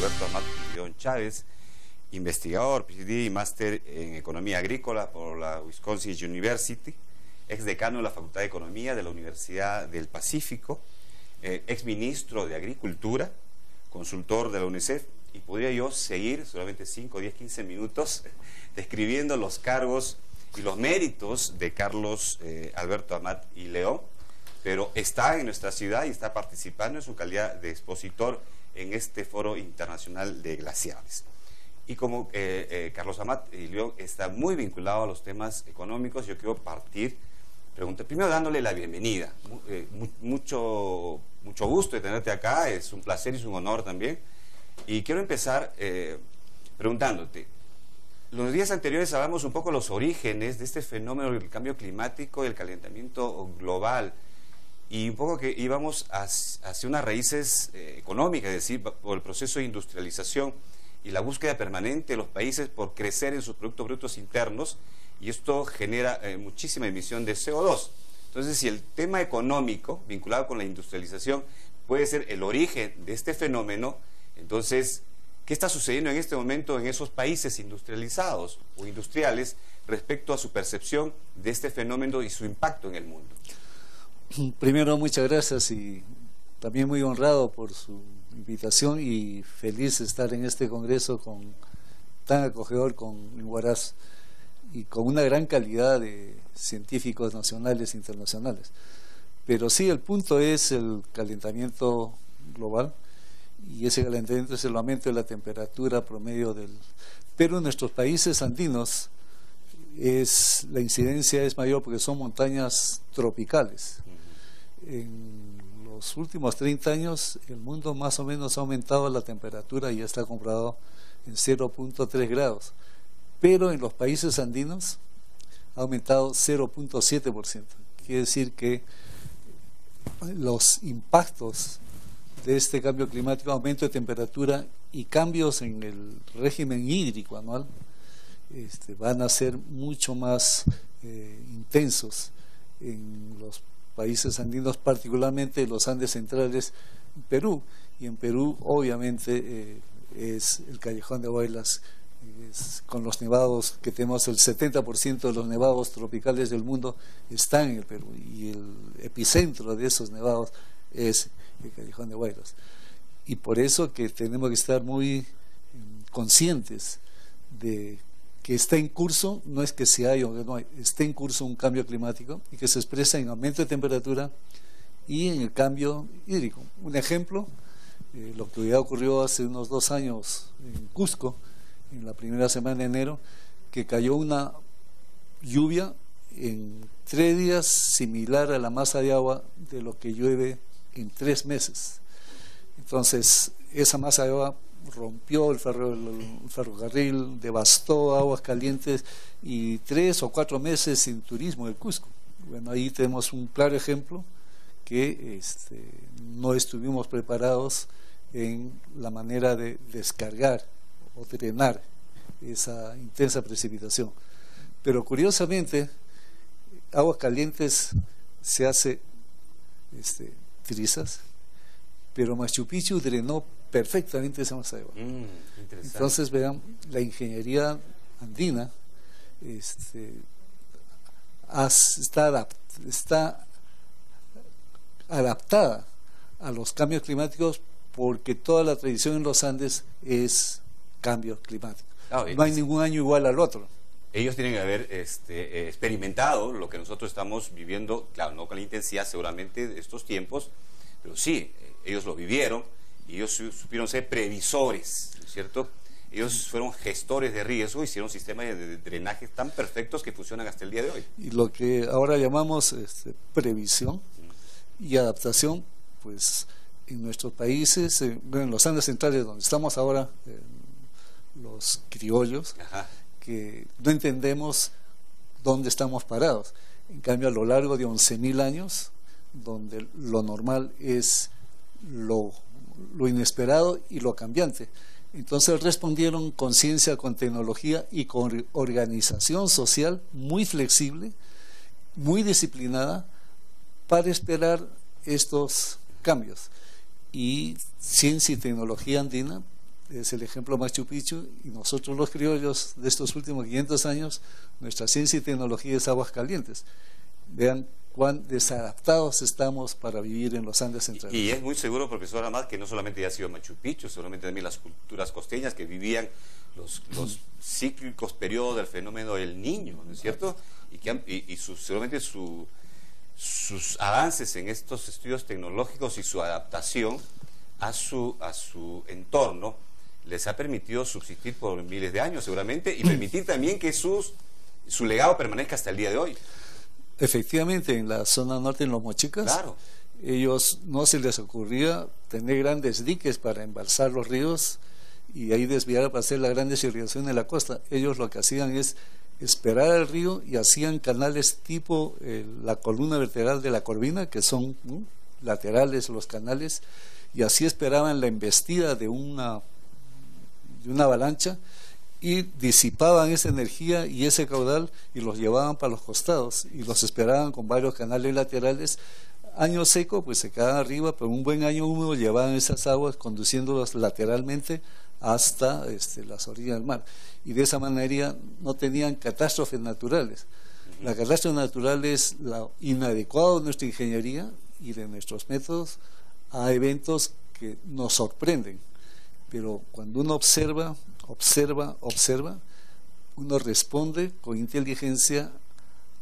Alberto Amat y León Chávez, investigador, PhD y máster en Economía Agrícola por la Wisconsin University, ex decano de la Facultad de Economía de la Universidad del Pacífico, ex ministro de Agricultura, consultor de la UNICEF, y podría yo seguir solamente 5, 10, 15 minutos describiendo los cargos y los méritos de Carlos Alberto Amat y León, pero está en nuestra ciudad y está participando en su calidad de expositor en este foro internacional de glaciares. Y como Carlos Amat y León está muy vinculado a los temas económicos, yo quiero partir, primero dándole la bienvenida. Mucho gusto de tenerte acá, es un placer y es un honor también. Y quiero empezar preguntándote, los días anteriores hablamos un poco de los orígenes de este fenómeno del cambio climático y el calentamiento global, y un poco que íbamos hacia unas raíces económicas, es decir, por el proceso de industrialización y la búsqueda permanente de los países por crecer en sus productos brutos internos, y esto genera muchísima emisión de CO2. Entonces, si el tema económico vinculado con la industrialización puede ser el origen de este fenómeno, entonces, ¿qué está sucediendo en este momento en esos países industrializados o industriales respecto a su percepción de este fenómeno y su impacto en el mundo? Primero, muchas gracias y también muy honrado por su invitación y feliz de estar en este congreso tan acogedor en Huaraz y con una gran calidad de científicos nacionales e internacionales. Pero sí, el punto es el calentamiento global, y ese calentamiento es el aumento de la temperatura promedio pero en nuestros países andinos la incidencia es mayor porque son montañas tropicales. En los últimos 30 años el mundo más o menos ha aumentado la temperatura y ya está comprobado en 0.3 grados, pero en los países andinos ha aumentado 0.7%. Quiere decir que los impactos de este cambio climático, aumento de temperatura y cambios en el régimen hídrico anual van a ser mucho más intensos en los países andinos, particularmente los Andes centrales, Perú. Y en Perú obviamente es el Callejón de Huaylas, con los nevados que tenemos, el 70% de los nevados tropicales del mundo están en el Perú, y el epicentro de esos nevados es el Callejón de Huaylas. Y por eso que tenemos que estar muy conscientes de que está en curso, no es que se haya o no, está en curso un cambio climático y que se expresa en aumento de temperatura y en el cambio hídrico. Un ejemplo, lo que ya ocurrió hace unos 2 años en Cusco, en la primera semana de enero, que cayó una lluvia en 3 días similar a la masa de agua de lo que llueve en 3 meses. Entonces, esa masa de agua rompió el ferrocarril, devastó Aguascalientes y 3 o 4 meses sin turismo del Cusco. Bueno, ahí tenemos un claro ejemplo que no estuvimos preparados en la manera de descargar o drenar esa intensa precipitación. Pero curiosamente, Aguascalientes se hace trizas, pero Machu Picchu drenó perfectamente esa masa de agua. Entonces, vean, la ingeniería andina está adaptada a los cambios climáticos, porque toda la tradición en los Andes es cambio climático. No hay ningún año igual al otro. Ellos tienen que haber experimentado lo que nosotros estamos viviendo, claro, no con la intensidad seguramente de estos tiempos, pero sí, ellos lo vivieron y ellos supieron ser previsores, ¿no es cierto? Ellos fueron gestores de riesgo, hicieron sistemas de drenaje tan perfectos que funcionan hasta el día de hoy. Y lo que ahora llamamos previsión y adaptación, pues en nuestros países, en los Andes centrales donde estamos ahora, los criollos, que no entendemos dónde estamos parados. En cambio, a lo largo de 11.000 años, donde lo normal es lo inesperado y lo cambiante. Entonces respondieron con ciencia, con tecnología y con organización social muy flexible, muy disciplinada, para esperar estos cambios. Y ciencia y tecnología andina es el ejemplo Machu Picchu, y nosotros los criollos de estos últimos 500 años, nuestra ciencia y tecnología es Aguascalientes. Vean cuán desadaptados estamos para vivir en los Andes centrales. Y es muy seguro, profesor Amat, que no solamente ha sido Machu Picchu, seguramente también las culturas costeñas que vivían los cíclicos periodos del fenómeno del Niño, ¿no es cierto? Seguramente sus avances en estos estudios tecnológicos y su adaptación a su entorno les ha permitido subsistir por miles de años seguramente, y permitir también que su legado permanezca hasta el día de hoy. Efectivamente, en la zona norte, en los Mochicas, claro, ellos no se les ocurría tener grandes diques para embalsar los ríos y ahí desviar para hacer la gran irrigación en la costa. Ellos lo que hacían es esperar al río y hacían canales tipo la columna vertebral de la Corvina, que son laterales los canales, y así esperaban la embestida de una avalancha, y disipaban esa energía y ese caudal y los llevaban para los costados y los esperaban con varios canales laterales. Año seco pues se quedaban arriba, pero un buen año húmedo llevaban esas aguas conduciéndolas lateralmente hasta las orillas del mar, y de esa manera no tenían catástrofes naturales. La catástrofe natural es lo inadecuado de nuestra ingeniería y de nuestros métodos a eventos que nos sorprenden, pero cuando uno observa, uno responde con inteligencia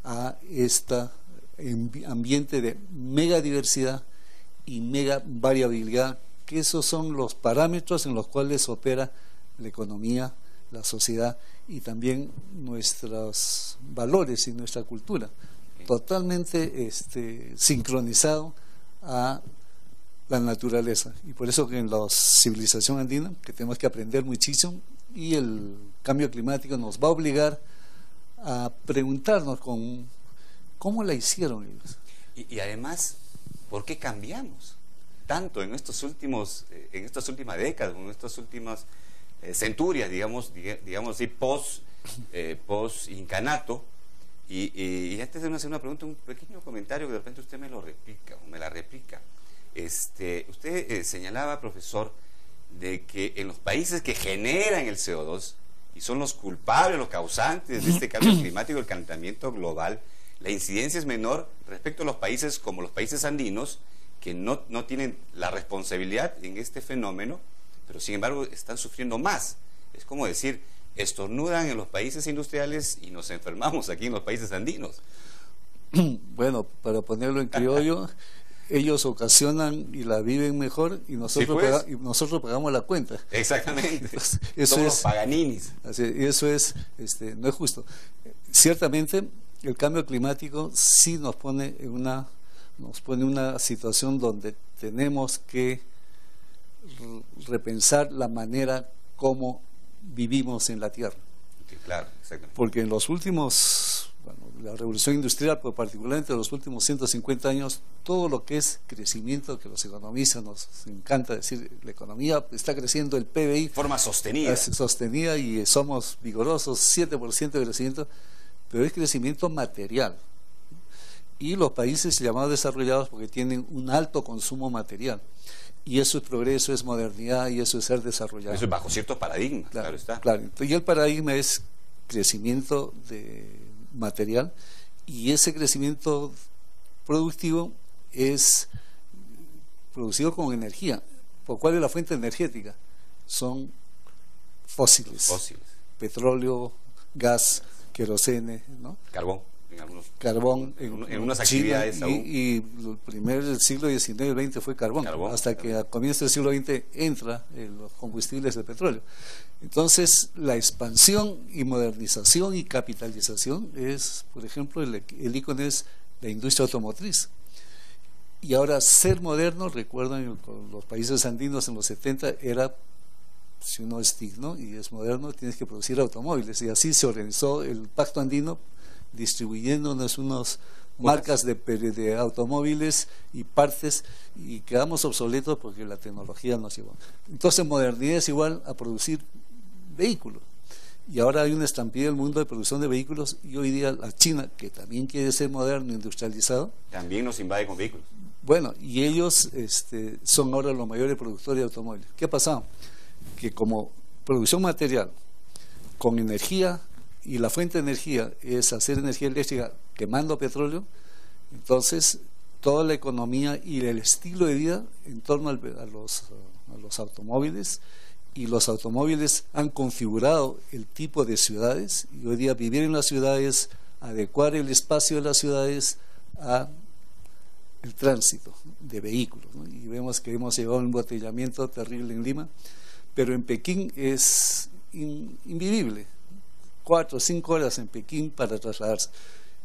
a este ambiente de mega diversidad y mega variabilidad, que esos son los parámetros en los cuales opera la economía, la sociedad y también nuestros valores y nuestra cultura, totalmente sincronizado a la naturaleza. Y por eso que en la civilización andina, que tenemos que aprender muchísimo, y el cambio climático nos va a obligar a preguntarnos cómo la hicieron ellos. Y además, ¿por qué cambiamos tanto en estas últimas décadas, en estas últimas centurias, digamos así, post-incanato? Y antes de hacer una pregunta, un pequeño comentario que de repente usted me lo replica o me la replica. Usted señalaba, profesor, de que en los países que generan el CO2 y son los culpables, los causantes de este cambio climático, el calentamiento global, la incidencia es menor respecto a los países como los países andinos, que no tienen la responsabilidad en este fenómeno, pero sin embargo están sufriendo más. Es como decir, estornudan en los países industriales y nos enfermamos aquí en los países andinos. Bueno, para ponerlo en criollo, ellos ocasionan y la viven mejor, y nosotros, sí, pues, nosotros pagamos la cuenta. Exactamente. Eso somos es, los paganinis. Eso es, no es justo. Ciertamente, el cambio climático sí nos pone en una situación donde tenemos que repensar la manera como vivimos en la Tierra. Sí, claro, exactamente. Porque en los últimos, la revolución industrial, pero particularmente en los últimos 150 años, todo lo que es crecimiento, que los economistas nos encanta decir, la economía está creciendo, el PBI. Forma sostenida. Sostenida, y somos vigorosos, 7% de crecimiento, pero es crecimiento material. Y los países llamados desarrollados porque tienen un alto consumo material. Y eso es progreso, es modernidad, y eso es ser desarrollado. Eso es bajo ciertos paradigmas, claro está. Claro. Y el paradigma es crecimiento material, y ese crecimiento productivo es producido con energía. ¿Cuál es la fuente energética? Son fósiles. Petróleo, gas, querosene, ¿no? Carbón en unas actividades China, y el primer siglo XIX y XX fue carbón, hasta que a comienzos del siglo XX entra los combustibles de petróleo. Entonces, la expansión y modernización y capitalización es, por ejemplo, el ícono es la industria automotriz. Y ahora, ser moderno, recuerdan, con los países andinos en los 70 era, si uno es digno y es moderno, tienes que producir automóviles, y así se organizó el Pacto Andino, distribuyéndonos unas marcas de automóviles y partes, y quedamos obsoletos porque la tecnología nos llevó. Entonces, modernidad es igual a producir vehículos, y ahora hay una estampida en el mundo de producción de vehículos, y hoy día la China, que también quiere ser moderno, industrializado, también nos invade con vehículos. Bueno, y ellos son ahora los mayores productores de automóviles. ¿Qué ha pasado? que como producción material, con energía, y la fuente de energía es hacer energía eléctrica quemando petróleo, entonces toda la economía y el estilo de vida en torno a los automóviles, y los automóviles han configurado el tipo de ciudades, y hoy día vivir en las ciudades, adecuar el espacio de las ciudades a el tránsito de vehículos, ¿no? Y vemos que hemos llevado un embotellamiento terrible en Lima, pero en Pekín es invivible, 4 o 5 horas en Pekín para trasladarse.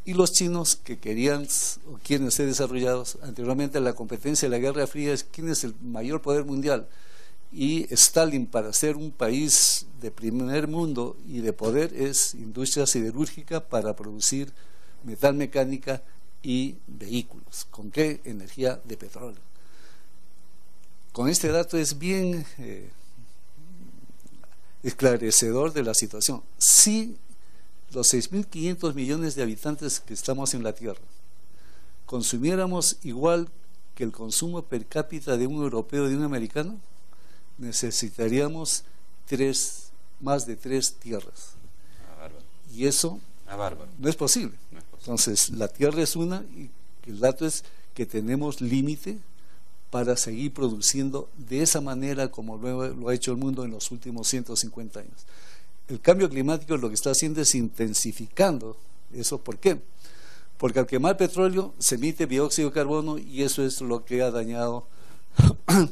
Y los chinos que querían o quieren ser desarrollados, anteriormente la competencia de la Guerra Fría es quién es el mayor poder mundial, y Stalin, para ser un país de primer mundo y de poder, es industria siderúrgica para producir metal mecánica y vehículos. ¿Con qué? Energía de petróleo. Con este dato es bien esclarecedor de la situación. Si los 6.500 millones de habitantes que estamos en la Tierra consumiéramos igual que el consumo per cápita de un europeo y de un americano, necesitaríamos más de 3 tierras. Y eso no es posible. Entonces, la Tierra es una, y el dato es que tenemos límite para seguir produciendo de esa manera como lo ha hecho el mundo en los últimos 150 años. El cambio climático lo que está haciendo es intensificando eso. ¿Por qué? Porque al quemar petróleo se emite dióxido de carbono, y eso es lo que ha dañado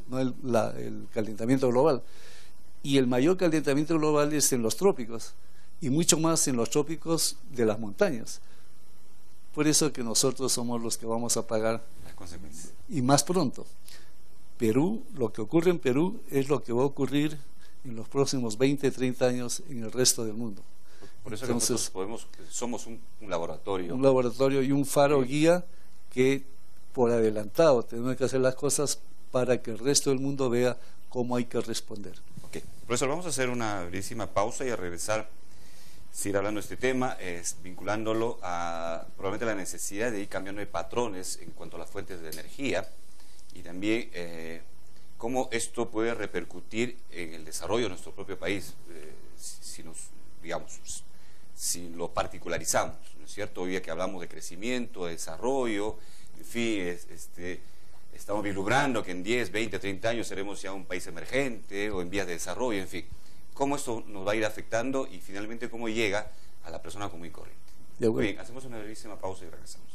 ¿no? el calentamiento global. Y el mayor calentamiento global es en los trópicos, y mucho más en los trópicos de las montañas. Por eso que nosotros somos los que vamos a pagar las consecuencias. Y más pronto. Perú, lo que ocurre en Perú es lo que va a ocurrir en los próximos 20, 30 años en el resto del mundo. Por eso entonces, que nosotros somos un laboratorio. Un laboratorio y un faro guía que por adelantado tenemos que hacer las cosas para que el resto del mundo vea cómo hay que responder. Ok, profesor, vamos a hacer una brevísima pausa y a regresar, seguir hablando de este tema, vinculándolo a probablemente la necesidad de ir cambiando de patrones en cuanto a las fuentes de energía, y también cómo esto puede repercutir en el desarrollo de nuestro propio país, si lo particularizamos, ¿no es cierto? Hoy día que hablamos de crecimiento, de desarrollo, en fin, estamos vislumbrando que en 10, 20, 30 años seremos ya un país emergente o en vías de desarrollo, en fin. ¿Cómo esto nos va a ir afectando y finalmente cómo llega a la persona común y corriente? Muy bien, hacemos una brevísima pausa y regresamos.